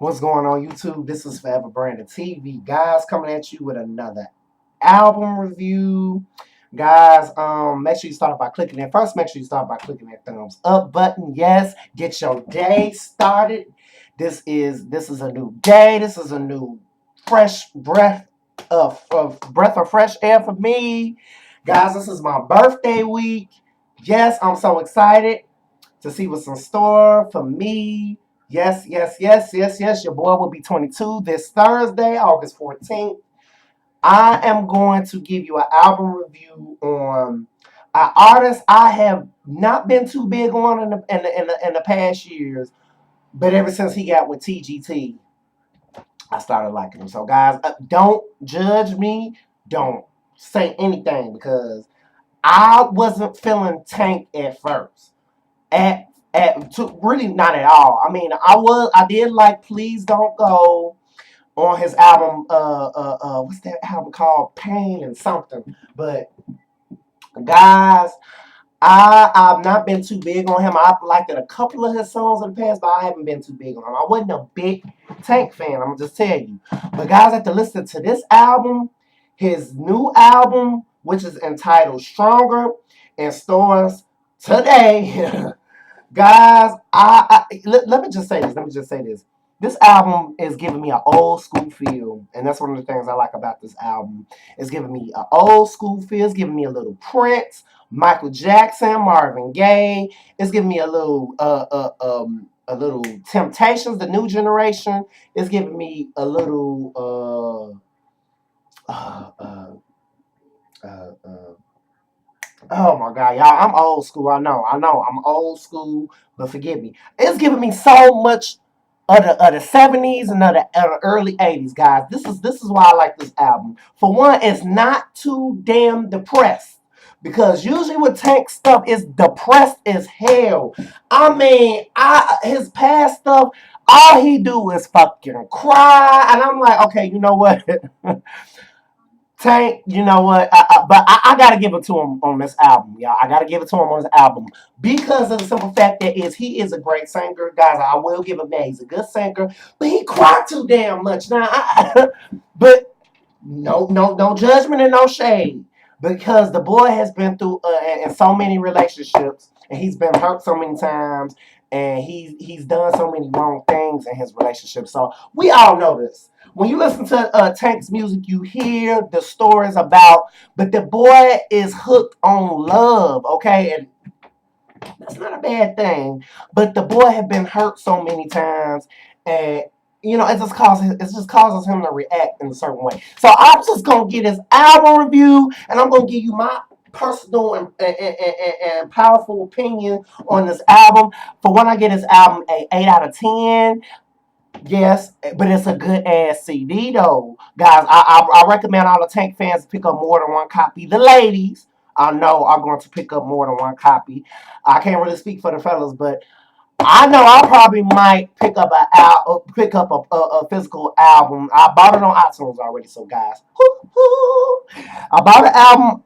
What's going on YouTube? This is Forever Branded TV. Guys, coming at you with another album review. Guys, make sure you start by clicking that. First, make sure you start by clicking that thumbs up button. Yes, get your day started. This is a new day. This is a new fresh breath of fresh air for me. Guys, this is my birthday week. Yes, I'm so excited to see what's in store for me. Yes, yes, yes, yes, yes. Your boy will be 22 this Thursday, August 14th. I am going to give you an album review on an artist I have not been too big on in the past years, but ever since he got with TGT, I started liking him. So, guys, don't judge me. Don't say anything because I wasn't feeling Tank at first really not at all. I mean, I did like Please Don't Go on his album. What's that album called? Pain and something. But guys, I've not been too big on him. I've liked a couple of his songs in the past, but I haven't been too big on him. I wasn't a big Tank fan. I'm gonna just tell you. But guys, have to listen to this album, his new album, which is entitled Stronger, and stores today. Guys, let me just say this. Let me just say this. This album is giving me an old school feel, and that's one of the things I like about this album. It's giving me an old school feel. It's giving me a little Prince, Michael Jackson, Marvin Gaye. It's giving me a little Temptations, the new generation. It's giving me a little uh, uh, uh, oh my God, y'all! I'm old school. I know. I'm old school, but forgive me. It's giving me so much of the '70s and of the early '80s, guys. This is why I like this album. For one, it's not too damn depressed because usually with Tank stuff is depressed as hell. I mean, his past stuff, all he do is fucking cry, and I'm like, okay, you know what? Tank, you know what? But I gotta give it to him on this album, y'all. I gotta give it to him on this album because of the simple fact that he is a great singer, guys. I will give him that. He's a good singer, but he cried too damn much. Now, but no judgment and no shade because the boy has been through in so many relationships and he's been hurt so many times and he's done so many wrong things in his relationship. So we all know this. When you listen to Tank's music, you hear the stories about, but the boy is hooked on love, okay? And that's not a bad thing. But the boy had been hurt so many times, and it just causes him to react in a certain way. So I'm just gonna get his album review, and I'm gonna give you my personal and powerful opinion on this album. For when I get his album a 8 out of 10. Yes, but it's a good ass CD though, guys. I recommend all the Tank fans pick up more than one copy. The ladies, I know, are going to pick up more than one copy. I can't really speak for the fellas, but I know I probably might pick up a physical album. I bought it on iTunes already, so guys, I bought the album.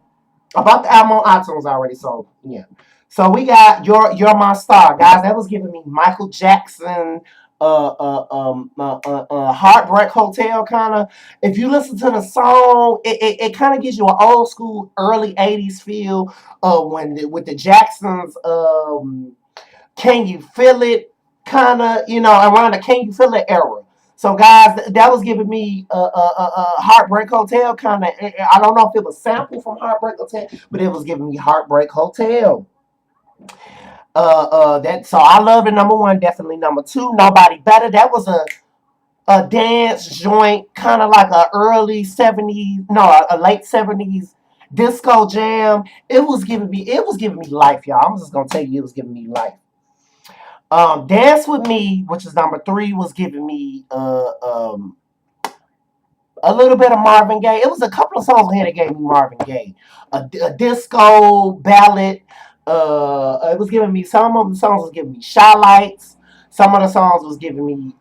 I bought the album on iTunes already, so yeah. So we got You're My Star, guys. That was giving me Michael Jackson, Heartbreak Hotel kind of. If you listen to the song, it kind of gives you an old school, early '80s feel. With the Jacksons, Can You Feel It? Kind of, around the Can You Feel It era. So, guys, that was giving me Heartbreak Hotel kind of. I don't know if it was sample from Heartbreak Hotel, but it was giving me Heartbreak Hotel. That so I love the number one, definitely number two. Nobody Better. That was a dance joint, kind of like a early '70s, no, a late '70s disco jam. It was giving me life, y'all. I'm just gonna tell you, it was giving me life. Dance with Me, which is number three, was giving me a little bit of Marvin Gaye. It was a couple of songs here that gave me Marvin Gaye, a disco ballad. It was giving me some of the songs was giving me Shy Lights. Some of the songs was giving me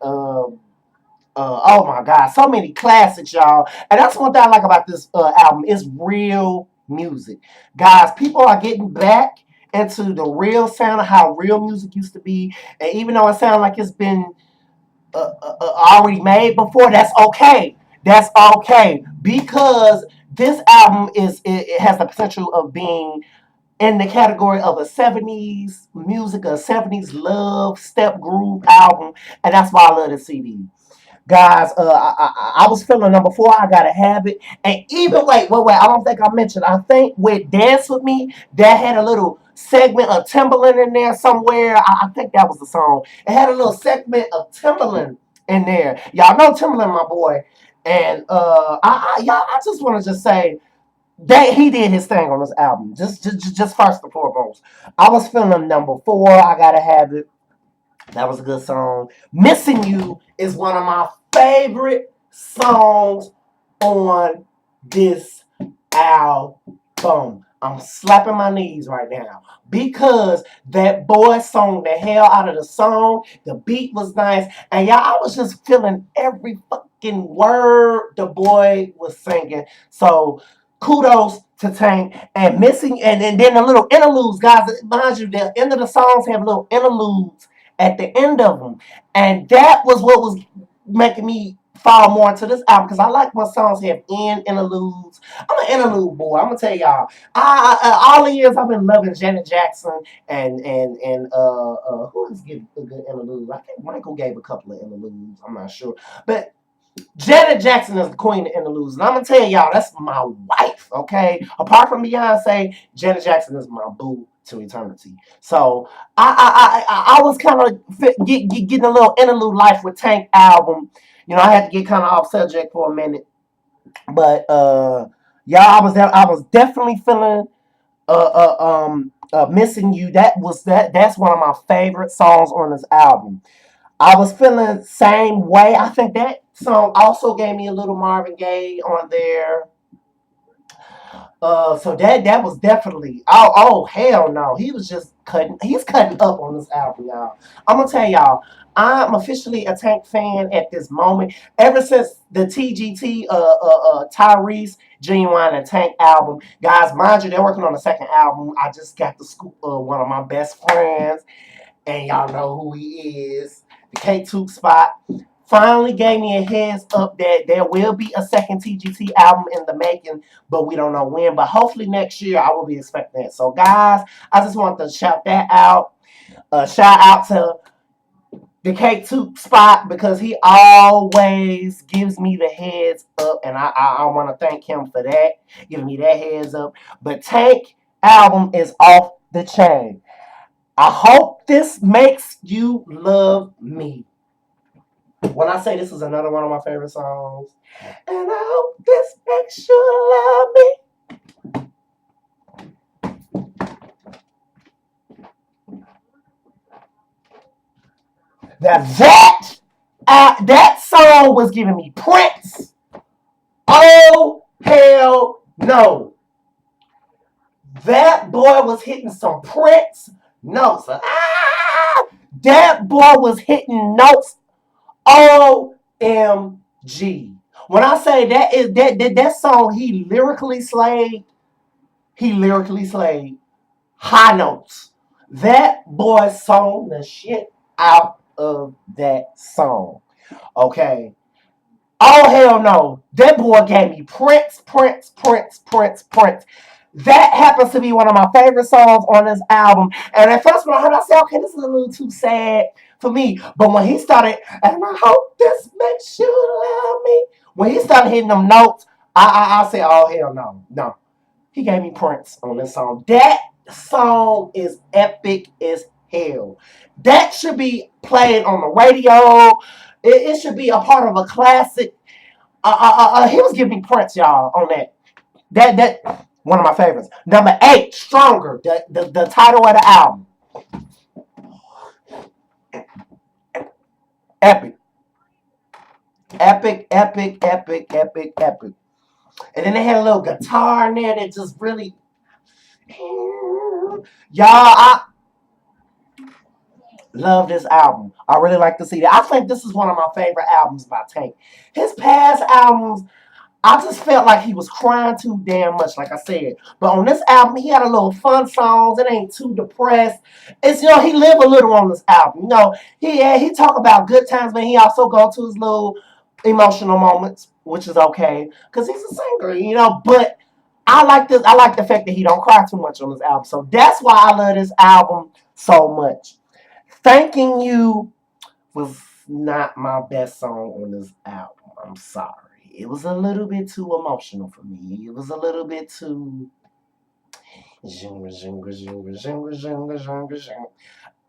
oh my God, so many classics, y'all. And that's one thing I like about this album is real music, guys. People are getting back into the real sound of how real music used to be, and even though it sounds like it's been already made before, that's okay. That's okay because this album it has the potential of being in the category of a 70s music, a 70s love step groove album, and that's why I love the CD. Guys, I was feeling number four. I gotta have it, and even wait. I don't think I mentioned. I think with Dance with Me, that had a little segment of Timberland in there somewhere. I think that was the song. It had a little segment of Timberland in there. Y'all know Timberland, my boy, and I just want to just say that he did his thing on this album. Just first and foremost, I was feeling number four. I gotta have it. That was a good song. Missing You is one of my favorite songs on this album. I'm slapping my knees right now because that boy sung the hell out of the song. The beat was nice. And y'all, I was just feeling every fucking word the boy was singing. So kudos to Tank and missing and then the little interludes, guys. Mind you, the end of the songs have little interludes at the end of them. And that was what was making me fall more into this album because I like when songs have interludes. I'm an interlude boy. I'm gonna tell y'all. All the years I've been loving Janet Jackson and who else give a good interlude? I think Michael gave a couple of interludes. I'm not sure, but Janet Jackson is the queen of interludes, and I'm gonna tell y'all that's my wife. Okay, apart from Beyonce, Janet Jackson is my boo to eternity. So I was kind of getting a little interlude life with Tank album. You know, I had to get kind of off subject for a minute, but y'all, I was definitely feeling missing you. That's one of my favorite songs on this album. I was feeling the same way. I think that song also gave me a little Marvin Gaye on there. So that was definitely hell no. He's cutting up on this album, y'all. I'm gonna tell y'all, I'm officially a Tank fan at this moment. Ever since the TGT Tyrese Genuine and Tank album, guys, mind you, they're working on the second album. I just got the scoop of one of my best friends, and y'all know who he is. The K2 spot finally gave me a heads up that there will be a second TGT album in the making, but we don't know when. But hopefully next year I will be expecting that. So guys, I just want to shout that out. Shout out to the K2 spot because he always gives me the heads up, and I want to thank him for that, giving me that heads up. But Tank album is off the chain. I hope this makes you love me. When I say this is another one of my favorite songs, and I hope this makes you love me. That song was giving me Prince. Oh hell no! That boy was hitting some Prince notes. That boy was hitting notes. OMG. When I say that song, he lyrically slayed. He lyrically slayed high notes. That boy sung the shit out of that song. Okay. Oh hell no. That boy gave me Prince, Prince, Prince, Prince, Prince. That happens to be one of my favorite songs on this album. And at first when I heard it, I said, okay, this is a little too sad for me. But when he started, and I hope this makes you love me. When he started hitting them notes, I said, oh hell no. No. He gave me Prince on this song. That song is epic as hell. That should be played on the radio. It should be a part of a classic. He was giving me Prince, y'all, on that. That one of my favorites. Number 8, Stronger. The title of the album. Epic. Epic, epic, epic, epic, epic. And then they had a little guitar in there that just really. Y'all, I love this album. I really like to see that. I think this is one of my favorite albums by Tank. His past albums, I just felt like he was crying too damn much, like I said. But on this album, he had a little fun songs. It ain't too depressed. It's he live a little on this album. He talk about good times, but he also go to his little emotional moments, which is okay because he's a singer. But I like this. I like the fact that he don't cry too much on this album. So that's why I love this album so much. Thanking You was not my best song on this album. I'm sorry. It was a little bit too emotional for me. It was a little bit too.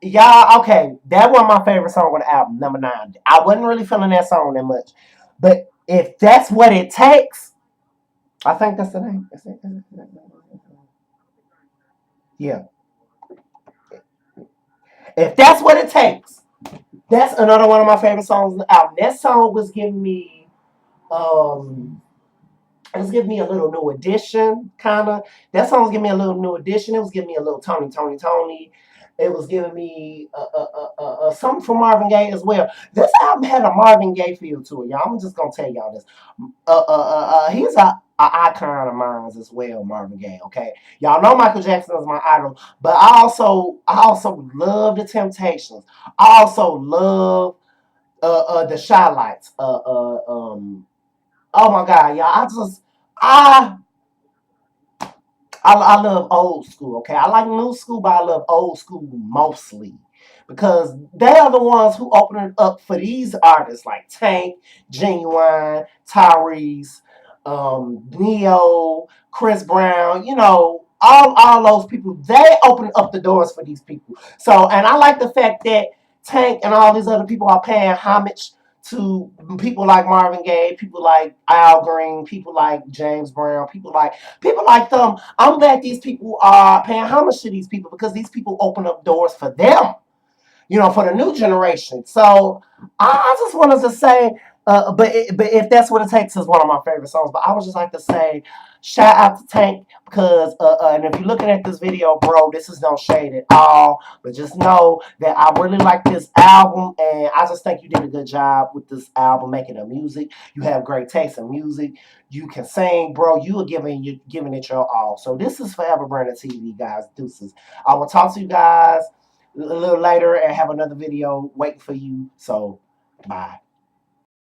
Y'all, okay, that was my favorite song on the album, number 9. I wasn't really feeling that song that much. But if that's what it takes, I think that's the name. Yeah. If that's what it takes, that's another one of my favorite songs on the album. That song was giving me um it was giving me a little New Edition, kind of. That song was giving me a little New Edition. It was giving me a little Tony, Tony, Tony. It was giving me something from Marvin Gaye as well. This album had a Marvin Gaye feel to it, y'all. I'm just gonna tell y'all this. He's a icon of mine as well, Marvin Gaye. Okay, y'all know Michael Jackson is my idol, but I also love the Temptations. I also love the Shy Lights. Oh my God, y'all! I I love old school. Okay, I like new school, but I love old school mostly because they are the ones who open it up for these artists like Tank, Genuine, Tyrese, Neo, Chris Brown. All those people. They open up the doors for these people. So, and I like the fact that Tank and all these other people are paying homage to people like Marvin Gaye, people like Al Green, people like James Brown, people like them. I'm glad these people are paying homage to these people because these people open up doors for them, for the new generation. So I just wanted to say, but if that's what it takes, is one of my favorite songs. But I would just like to say, shout out to Tank because, and if you're looking at this video, bro, this is no shade at all. But just know that I really like this album, and I just think you did a good job with this album, making the music. You have great taste in music. You can sing, bro. You are giving it your all. So this is Forever Brandon TV, guys. Deuces. I will talk to you guys a little later and have another video waiting for you. So, bye.